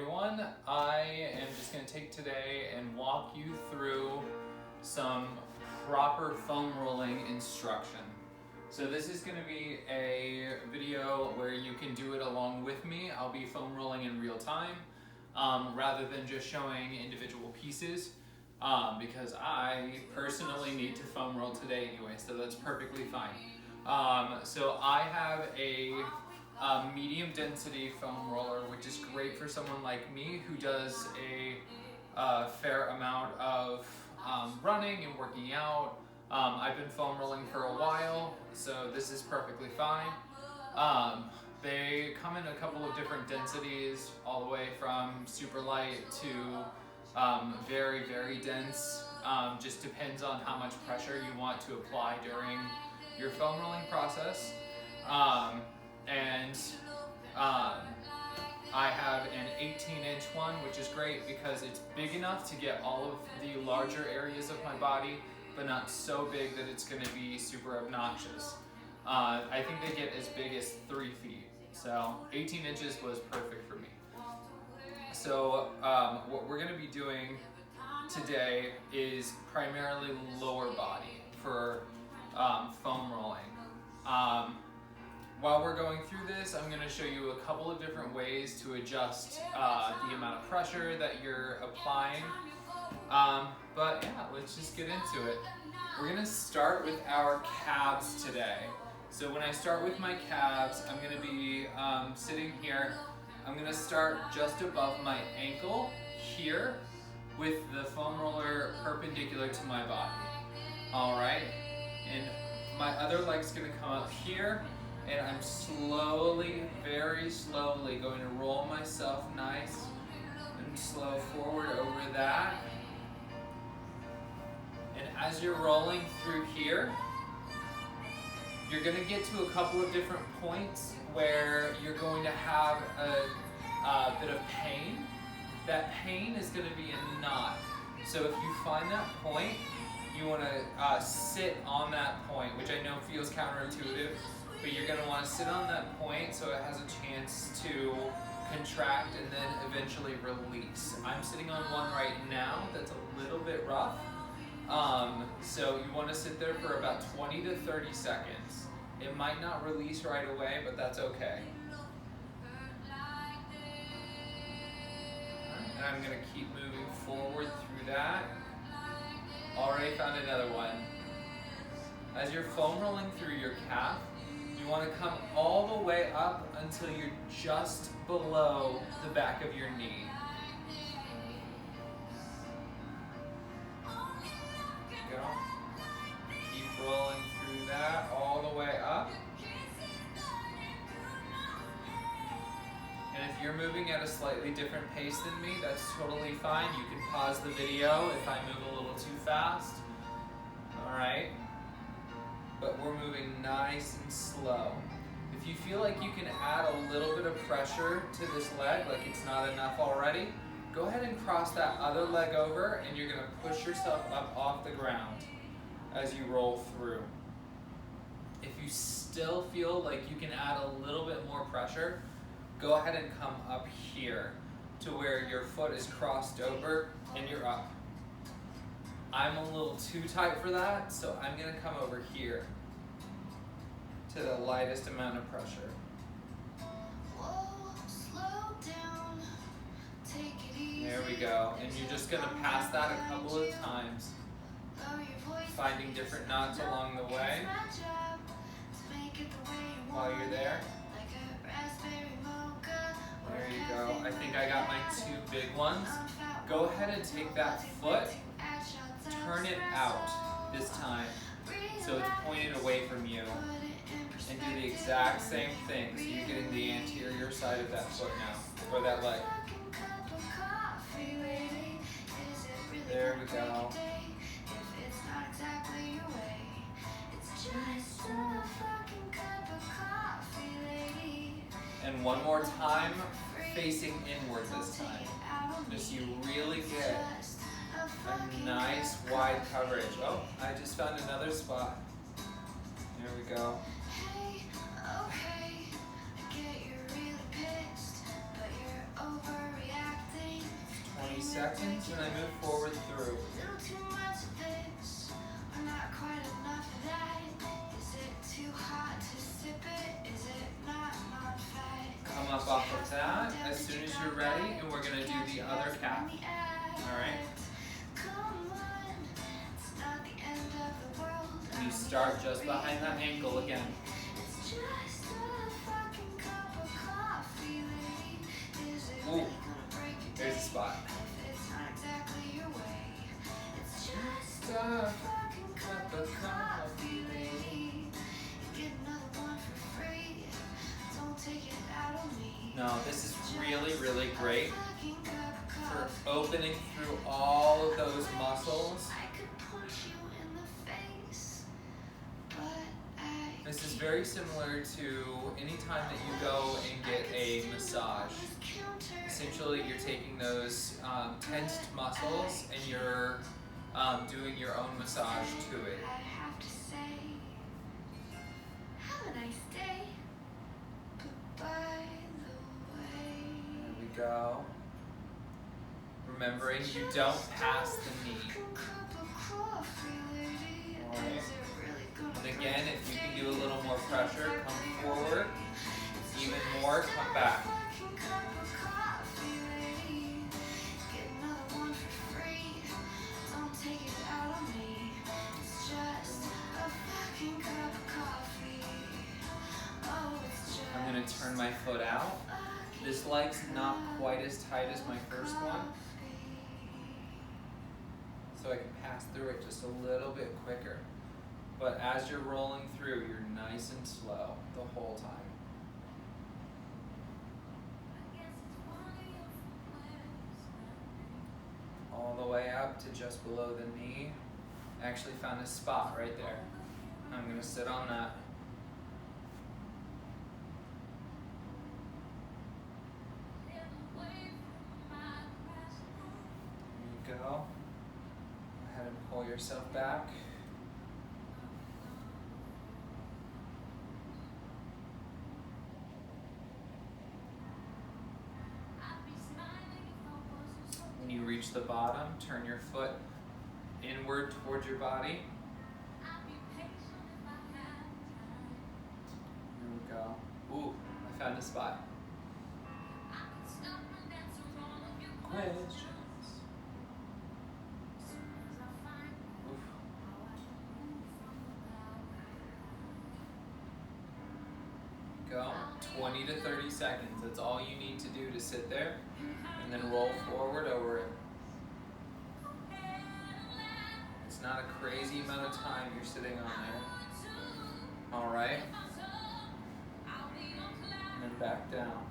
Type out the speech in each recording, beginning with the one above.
everyone, I am just going to take today and walk you through some proper foam rolling instruction. So this is going to be a video where you can do it along with me. I'll be foam rolling in real time rather than just showing individual pieces because I personally need to foam roll today anyway, so that's perfectly fine. So I have a medium density foam roller, which is great for someone like me who does a fair amount of running and working out. I've been foam rolling for a while, so this is perfectly fine. They come in a couple of different densities, all the way from super light to very, very dense. Just depends on how much pressure you want to apply during your foam rolling process. I have an 18-inch one, which is great because it's big enough to get all of the larger areas of my body, but not so big that it's going to be super obnoxious. I think they get as big as 3 feet, so 18 inches was perfect for me. So what we're going to be doing today is primarily lower body for foam rolling. While we're going through this, I'm going to show you a couple of different ways to adjust the amount of pressure that you're applying. But yeah, let's just get into it. We're going to start with our calves today. So when I start with my calves, I'm going to be sitting here. I'm going to start just above my ankle here with the foam roller perpendicular to my body. Alright, and my other leg's going to come up here. And I'm slowly, very slowly going to roll myself nice and slow forward over that. And as you're rolling through here, you're going to get to a couple of different points where you're going to have a bit of pain. That pain is going to be a knot. So if you find that point, you want to sit on that point, which I know feels counterintuitive. But you're going to want to sit on that point so it has a chance to contract and then eventually release. I'm sitting on one right now that's a little bit rough. So you want to sit there for about 20 to 30 seconds. It might not release right away, but that's okay. And I'm going to keep moving forward through that. Already found another one. As you're foam rolling through your calf, you want to come all the way up until you're just below the back of your knee. Go. Keep rolling through that all the way up. And if you're moving at a slightly different pace than me, that's totally fine. You can pause the video if I move a little too fast. Alright? But we're moving nice and slow. If you feel like you can add a little bit of pressure to this leg, like it's not enough already, go ahead and cross that other leg over and you're going to push yourself up off the ground as you roll through. If you still feel like you can add a little bit more pressure, go ahead and come up here to where your foot is crossed over and you're up. I'm a little too tight for that, so I'm going to come over here to the lightest amount of pressure. Whoa, slow down. Take it easy. There we go. And you're just going to pass that a couple of times, finding different knots along the way while you're there. There you go. I think I got my 2 big ones. Go ahead and take that foot, turn it out this time so it's pointed away from you, and do the exact same thing. So you're getting the anterior side of that foot now, or that leg. There we go. And one more time, facing inward this time. Just so you really get a nice wide coverage. Oh, I just found another spot. There we go. Okay, I get you're really pissed, but you're overreacting. seconds and I move forward through. Little too much of this, or not quite enough of that. Is it too hot to sip it? Is it not fat? Come up off of that as soon as you're ready, and we're gonna do the other calf. All right. And you start just behind that ankle again. Ooh, there's a spot. Just a fucking cup of coffee, lady. Get another one for free. Don't take it out on me. No, this is really, really great for opening through all of those muscles. This is very similar to any time that you go and get a massage. Essentially, you're taking those tensed muscles and you're doing your own massage to it. I have to say, have a nice day. But by the way, There we go. Remembering you don't pass the knee. Alright. And again, if you can do a little more pressure, come forward. Even more, come back. I'm going to turn my foot out. This leg's not quite as tight as my first one, so I can pass through it just a little bit quicker. But as you're rolling through, you're nice and slow the whole time. All the way up to just below the knee. I actually found a spot right there. I'm going to sit on that. There you go. Go ahead and pull yourself back. When you reach the bottom, turn your foot inward towards your body. There we go. Ooh, I found a spot. Questions? Oof. Go. 20 to 30 seconds. That's all you need to do to sit there. And then roll forward over it. It's not a crazy amount of time you're sitting on there. Alright? And then back down.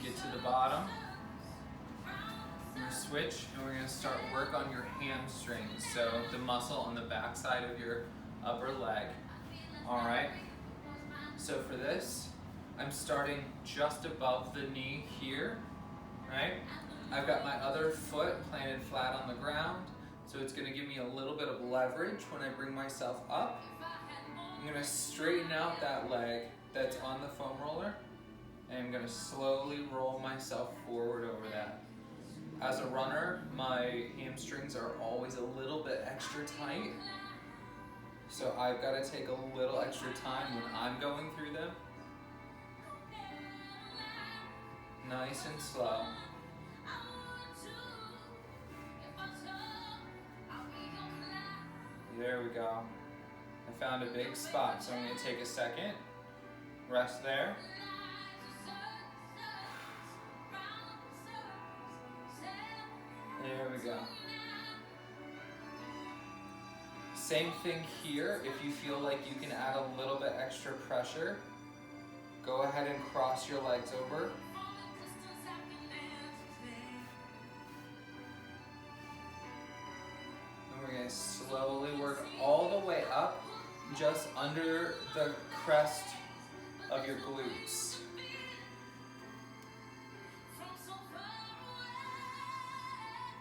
Get to the bottom. We're going to switch and we're going to start work on your hamstrings. So the muscle on the back side of your upper leg. Alright? So for this, I'm starting just above the knee here, right? I've got my other foot planted flat on the ground, so it's gonna give me a little bit of leverage when I bring myself up. I'm gonna straighten out that leg that's on the foam roller, and I'm gonna slowly roll myself forward over that. As a runner, my hamstrings are always a little bit extra tight. So I've got to take a little extra time when I'm going through them. Nice and slow. There we go. I found a big spot, so I'm going to take a second. Rest there. There we go. Same thing here. If you feel like you can add a little bit extra pressure, go ahead and cross your legs over. And we're going to slowly work all the way up, just under the crest of your glutes.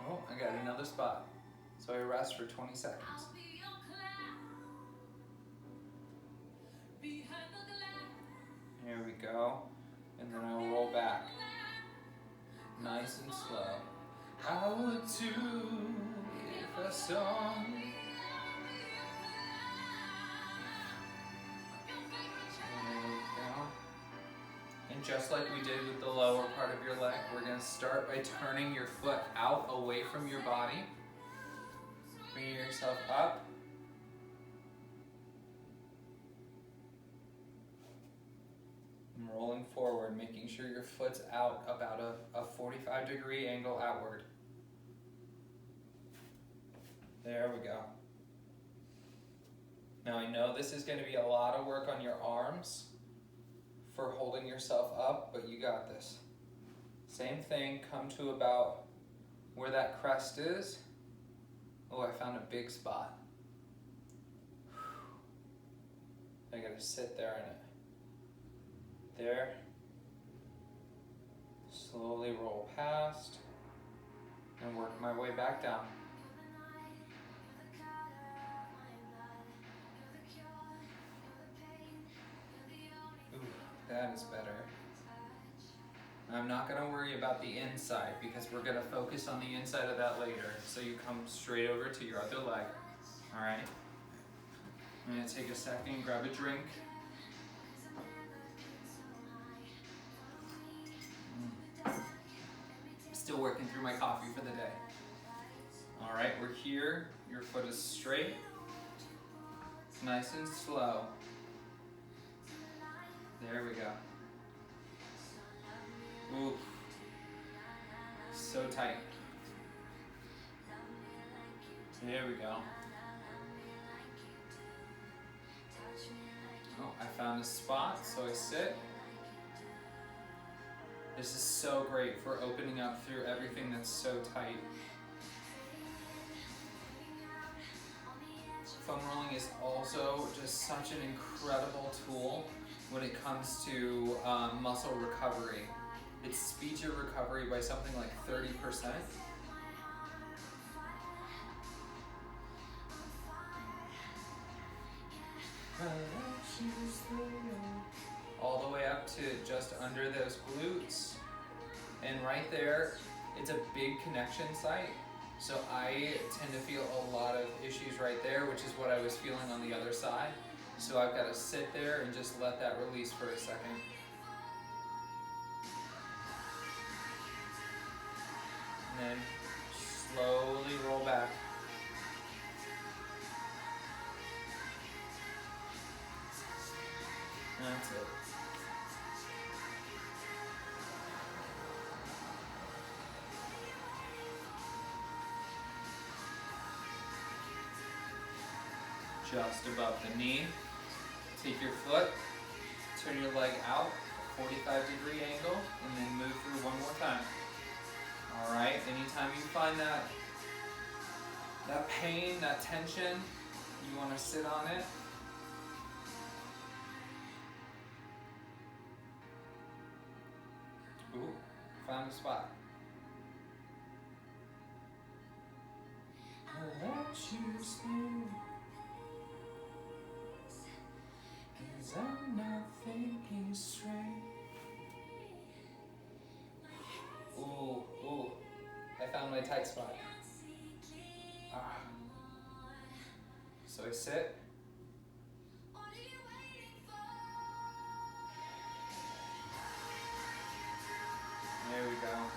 Oh, I got another spot. So I rest for 20 seconds. Here we go. And then I'll roll back. Nice and slow. I would too if I saw you. And just like we did with the lower part of your leg, we're going to start by turning your foot out away from your body. Bring yourself up. And rolling forward, making sure your foot's out about a 45-degree angle outward. There we go. Now I know this is going to be a lot of work on your arms for holding yourself up, but you got this. Same thing, come to about where that crest is. Oh, I found a big spot. I gotta sit there in it. There. Slowly roll past and work my way back down. Ooh, that is better. I'm not going to worry about the inside because we're going to focus on the inside of that later. So you come straight over to your other leg. All right. I'm going to take a second, grab a drink. Still working through my coffee for the day. All right, we're here. Your foot is straight. Nice and slow. There we go. Ooh. So tight. There we go. Oh, I found a spot, so I sit. This is so great for opening up through everything that's so tight. Foam rolling is also just such an incredible tool when it comes to muscle recovery. It speeds your recovery by something like 30%. All the way up to just under those glutes. And right there, it's a big connection site. So I tend to feel a lot of issues right there, which is what I was feeling on the other side. So I've got to sit there and just let that release for a second. And then slowly roll back. That's it. Just above the knee. Take your foot, turn your leg out, 45-degree angle, and then move through one more time. All right, anytime you find that pain, that tension, you want to sit on it. Ooh, found a spot. I'll let you spin, 'cause I'm not thinking straight. Ooh, ooh, I found my tight spot. Ah. So I sit. There we go.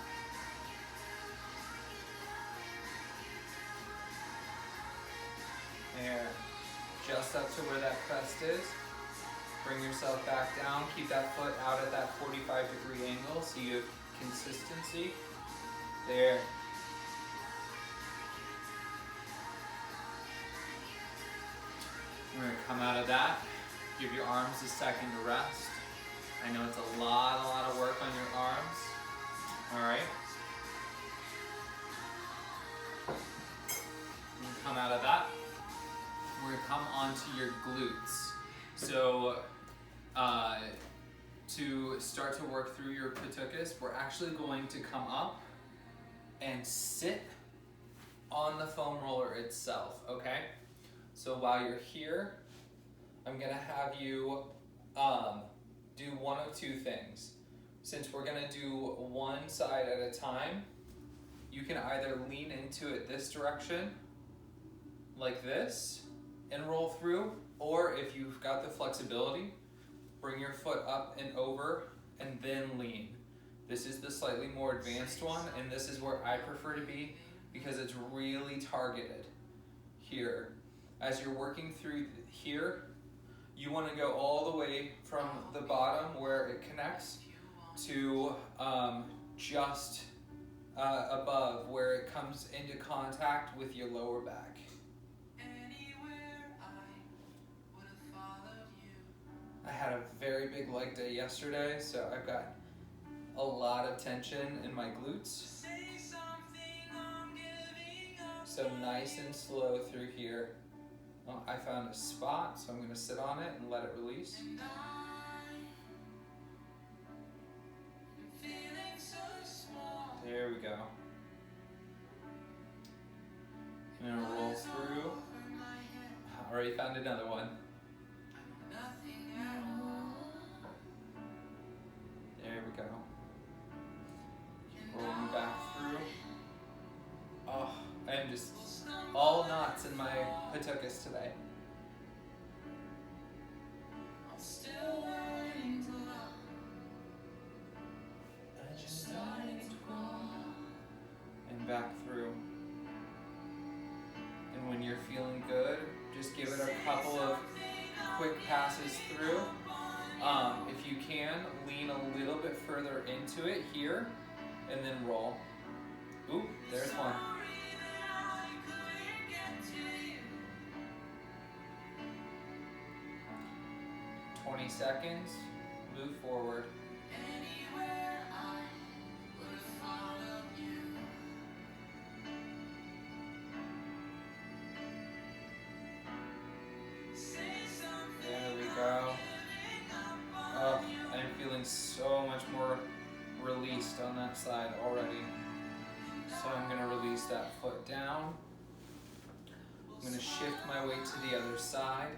There. Just up to where that crest is. Bring yourself back down. Keep that foot out at that 45-degree angle so you have consistency. There. We're going to come out of that. Give your arms a second to rest. I know it's a lot of work on your arms. All right. And come out of that. We're going to come onto your glutes. So to start to work through your patuchus, we're actually going to come up and sit on the foam roller itself, okay? So while you're here, I'm gonna have you do one of two things. since we're gonna do one side at a time, you can either lean into it this direction, like this, and roll through, or if you've got the flexibility, bring your foot up and over and then lean. This is the slightly more advanced one, and this is where I prefer to be because it's really targeted here. As you're working through here, you want to go all the way from the bottom where it connects to just above where it comes into contact with your lower back. I had a very big leg day yesterday, so I've got a lot of tension in my glutes. So nice and slow through here. Well, I found a spot, so I'm going to sit on it and let it release. There we go. I'm going to roll through. I already found another one. There we go. Rolling back through. Oh, I am just all knots in my patuchus today. And back through. And when you're feeling good, just give it a couple of quick passes through. If you can, lean a little bit further into it here, and then roll. Ooh, there's one. Seconds, move forward. There we go. Oh, I'm feeling so much more released on that side already. So I'm going to release that foot down. I'm going to shift my weight to the other side.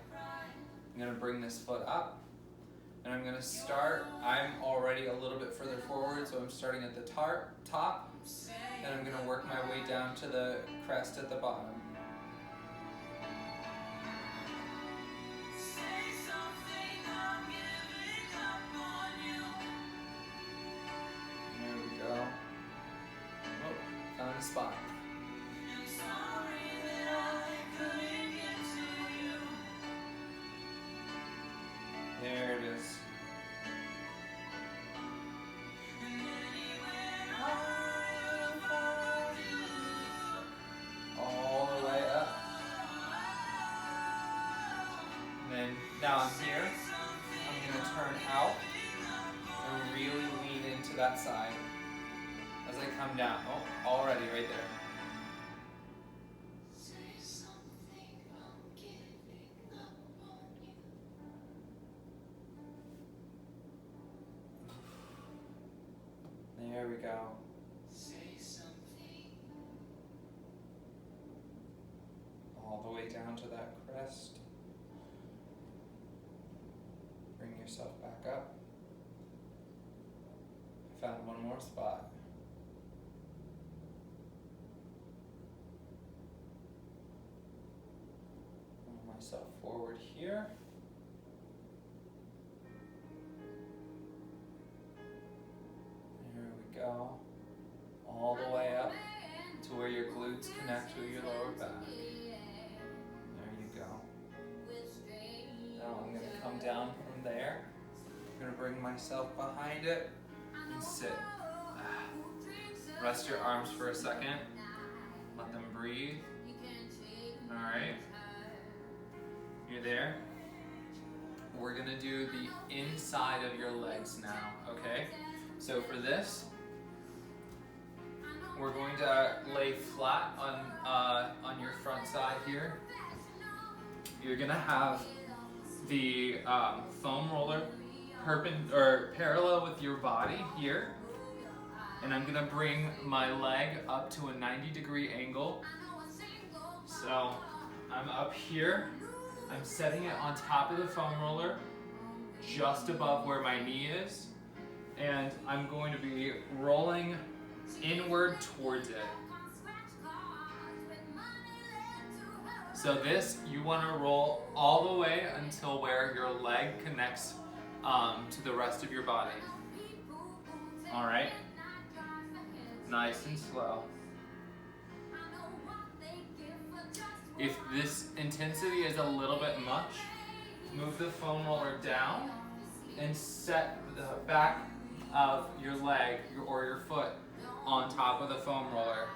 I'm going to bring this foot up. And I'm going to start, I'm already a little bit further forward, so I'm starting at the top, and I'm going to work my way down to the crest at the bottom. There we go. Oh, found a spot. There it is. All the way up. And then now I'm here. I'm going to turn out and really lean into that side as I come down. Oh, already right there. There we go. All the way down to that crest. Bring yourself back up. I found one more spot. Move myself forward here. Go all the way up to where your glutes connect with your lower back. There you go. Now I'm going to come down from there. I'm going to bring myself behind it and sit. Rest your arms for a second. Let them breathe. Alright. You're there. We're going to do the inside of your legs now, okay? So for this, we're going to lay flat on your front side here. You're gonna have the foam roller parallel with your body here, and I'm gonna bring my leg up to a 90-degree angle. So I'm up here. I'm setting it on top of the foam roller, just above where my knee is, and I'm going to be rolling inward towards it. So this, you want to roll all the way until where your leg connects to the rest of your body. All right? Nice and slow. If this intensity is a little bit much, move the foam roller down and set the back of your leg or your foot on top of the foam roller.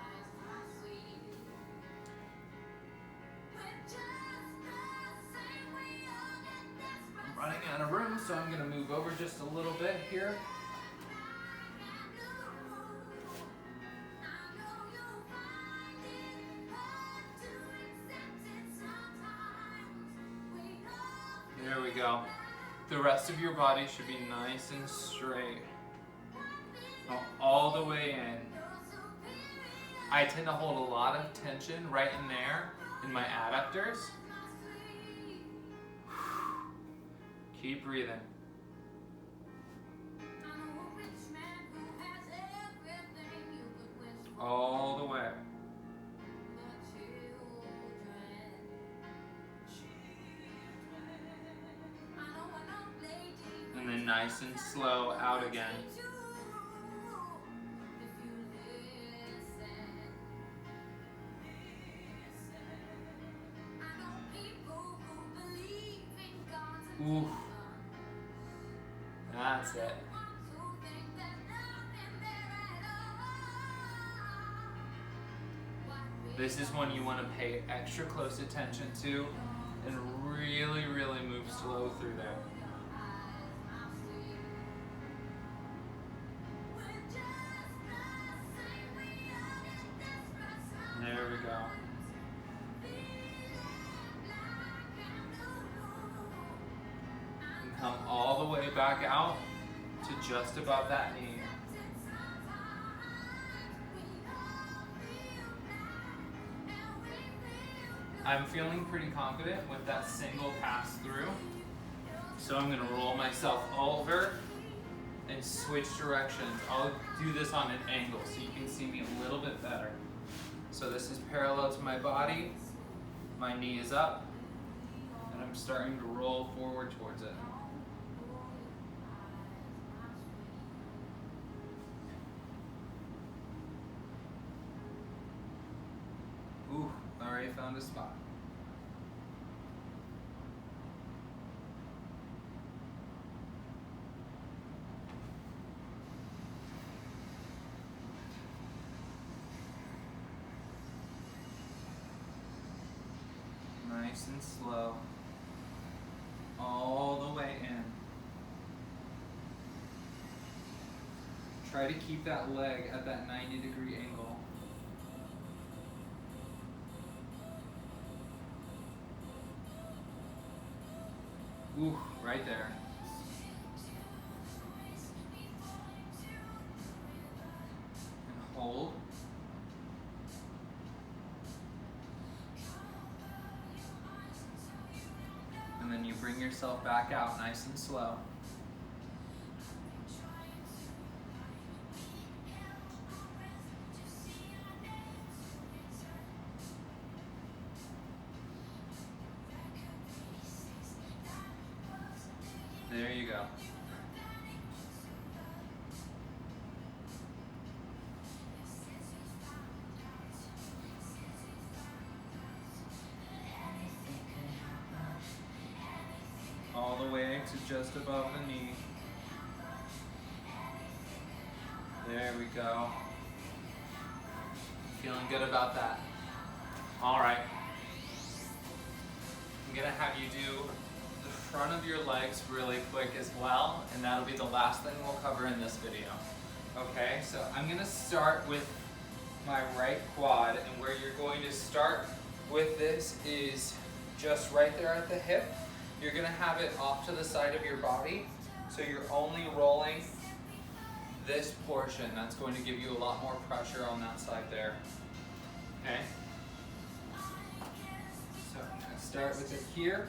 I'm running out of room, so I'm going to move over just a little bit here. There we go. The rest of your body should be nice and straight. Now, all the way in. I tend to hold a lot of tension right in there in my adductors. Keep breathing. All the way. And then nice and slow out again. Ooh. That's it. This is one you want to pay extra close attention to and really, really move slow through there. There we go. And come all the way back out to just above that knee. I'm feeling pretty confident with that single pass through. So I'm gonna roll myself over and switch directions. I'll do this on an angle so you can see me a little bit better. So this is parallel to my body, my knee is up, and I'm starting to roll forward towards it. Ooh, already found a spot. Nice and slow, all the way in. Try to keep that leg at that 90-degree angle. Ooh, right there. And hold. And then you bring yourself back out nice and slow. There you go. All the way to just above the knee. There we go. Feeling good about that. All right. I'm gonna have you do the front of your legs really quick as well, and that'll be the last thing we'll cover in this video. Okay, so I'm gonna start with my right quad, and where you're going to start with this is just right there at the hip. You're gonna have it off to the side of your body, so you're only rolling this portion. That's going to give you a lot more pressure on that side there. Okay? So I'm gonna start with it here.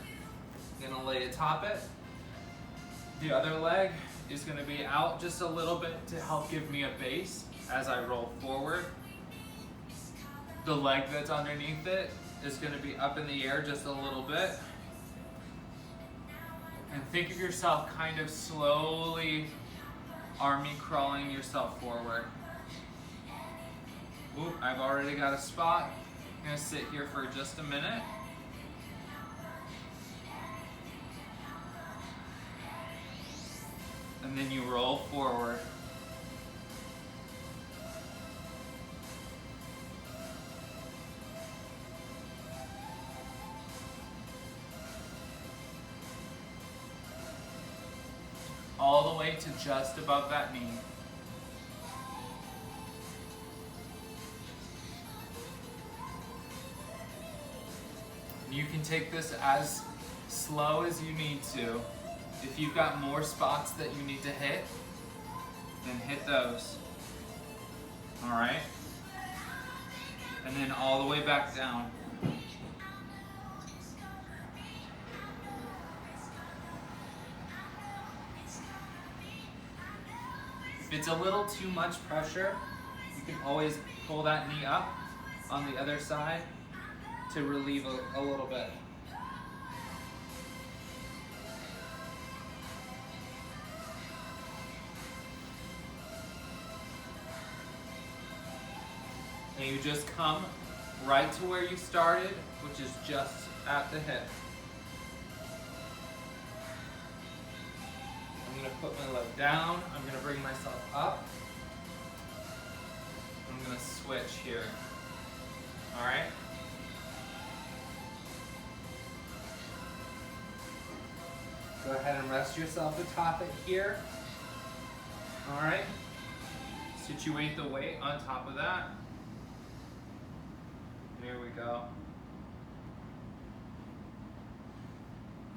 I'm gonna lay atop it. The other leg, is going to be out just a little bit to help give me a base as I roll forward. The leg that's underneath it is going to be up in the air just a little bit. And think of yourself kind of slowly army crawling yourself forward. Ooh, I've already got a spot. I'm going to sit here for just a minute. And then you roll forward. All the way to just above that knee. You can take this as slow as you need to. If you've got more spots that you need to hit, then hit those. All right? And then all the way back down. If it's a little too much pressure, you can always pull that knee up on the other side to relieve a little bit. And you just come right to where you started, which is just at the hip. I'm going to put my leg down. I'm going to bring myself up. I'm going to switch here. All right? Go ahead and rest yourself atop it here. All right? Situate the weight on top of that. Here we go.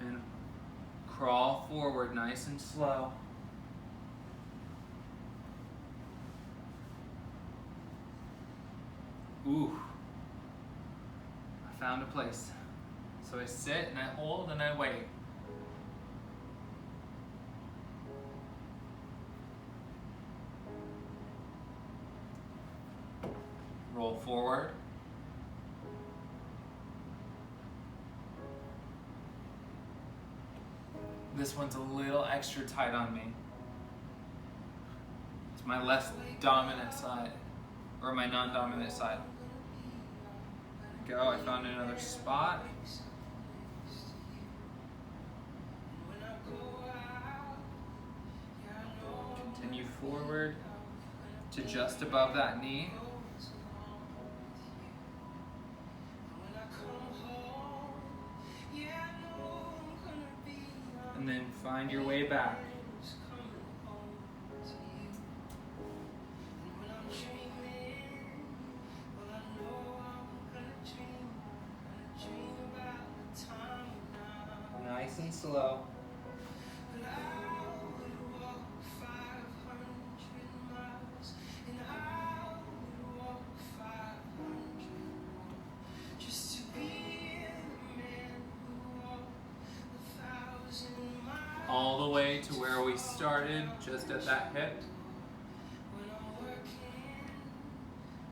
And crawl forward nice and slow. Ooh. I found a place. So I sit and I hold and I wait. Roll forward. This one's a little extra tight on me. It's my less dominant side, or my non-dominant side. Go, I found another spot. Continue forward to just above that knee. And then find your way back. Nice and slow. All the way to where we started, just at that hip.